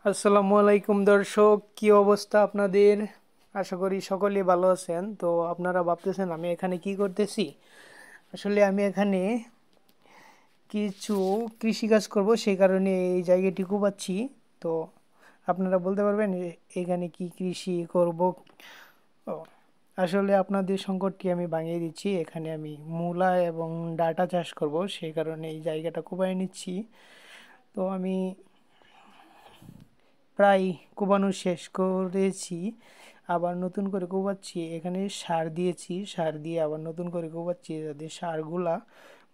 আসসালামু আলাইকুম দর্শক, কি অবস্থা আপনাদের? আশা করি সকলেই ভালো আছেন। তো আপনারা ভাবতেছেন আমি এখানে কি করতেছি। আসলে আমি এখানে কিছু কৃষিকাজ করব, সেই কারণে এই জায়গাটি পাচ্ছি। তো আপনারা বলতে পারবেন এখানে কি কৃষি করব? ও, আসলে আপনাদের সংকটটি আমি ভাঙিয়ে দিচ্ছি। এখানে আমি মূলা এবং ডাটা চাষ করব, সেই কারণে এই জায়গাটা কুপায় নিচ্ছি। তো আমি প্রায় কোবানো শেষ করেছি, আবার নতুন করে কোবাচ্ছি। এখানে সার দিয়েছি, সার দিয়ে আবার নতুন করে কোবাচ্ছি যাতে সারগুলা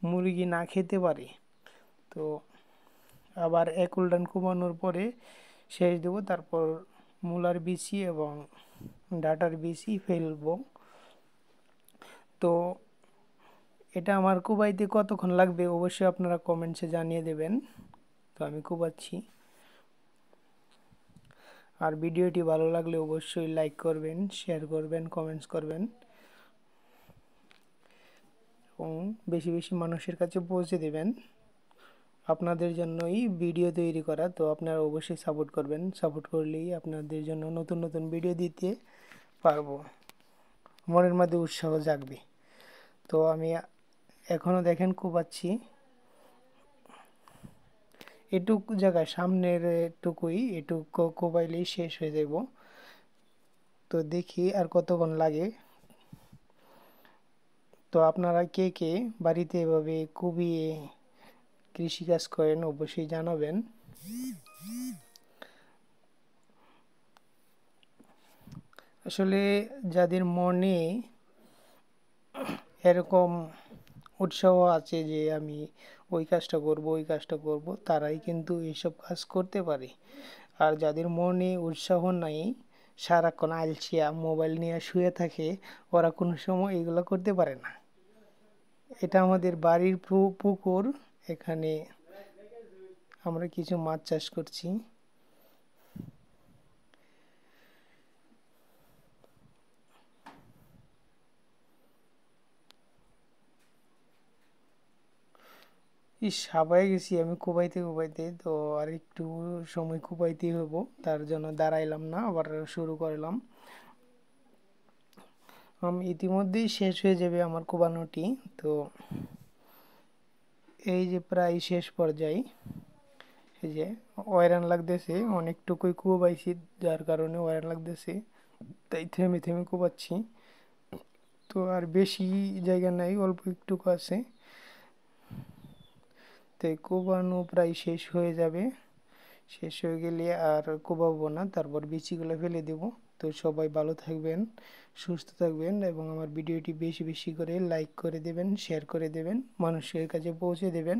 মুরগি না খেতে পারে। তো আবার এক উল্টান কোবানোর পরে শেষ দেবো, তারপর মূলার বিচি এবং ডাটার বিচি ফেলবো। তো এটা আমার কোবাইতে কতক্ষণ লাগবে অবশ্যই আপনারা কমেন্টসে জানিয়ে দেবেন। তো আমি কোবাচ্ছি। আর ভিডিওটি ভালো লাগলে অবশ্যই লাইক করবেন, শেয়ার করবেন, কমেন্টস করবেন এবং বেশি বেশি মানুষের কাছে পৌঁছে দেবেন। আপনাদের জন্যই ভিডিও তৈরি করা, তো আপনারা অবশ্যই সাপোর্ট করবেন। সাপোর্ট করলেই আপনাদের জন্য নতুন নতুন ভিডিও দিতে পারবো, মনের মধ্যে উৎসাহ জাগবে। তো আমি এখনও দেখেন কোপাচ্ছি, এটুক জায়গায় সামনের টুকুই, এটুকু কোবাইলেই শেষ হয়ে যাব। তো দেখি আর কতক্ষণ লাগে। তো আপনারা কে কে বাড়িতে এভাবে কুবিয়ে কৃষিকাজ করেন অবশ্যই জানাবেন। আসলে যাদের মনে এরকম উৎসাহ আছে যে আমি ওই কাজটা করব, ওই কাজটা করব, তারাই কিন্তু এইসব কাজ করতে পারে। আর যাদের মনে উৎসাহ নাই, সারাক্ষণ আলসিয়া মোবাইল নিয়ে শুয়ে থাকে, ওরা কোনো সময় এগুলো করতে পারে না। এটা আমাদের বাড়ির পুকুর, এখানে আমরা কিছু মাছ চাষ করছি। হাঁপায়ে গেছি আমি কোবাইতে কোবাইতে। তো আর একটু সময় কোবাইতেই হইব, তার জন্য দাঁড়াইলাম না, আবার শুরু করলাম। আমি ইতিমধ্যেই শেষ হয়ে যাবে আমার কোবানোটি। তো এই যে প্রায় শেষ পর্যায়ে, এই যে ওয়রান লাগতেছে, অনেকটুকুই কোবাইছি যার কারণে ওয়রান লাগতেছে, তাই থেমে থেমে কোবাচ্ছি। তো আর বেশি জায়গা নাই, অল্প একটুকু আছে। তাই কোবানো প্রায় শেষ হয়ে যাবে। শেষ হয়ে গেলে আর কোবাবো না, তারপর বিচিগুলো ফেলে দেব। তো সবাই ভালো থাকবেন, সুস্থ থাকবেন এবং আমার ভিডিওটি বেশি বেশি করে লাইক করে দেবেন, শেয়ার করে দেবেন, মানুষের কাছে পৌঁছে দেবেন।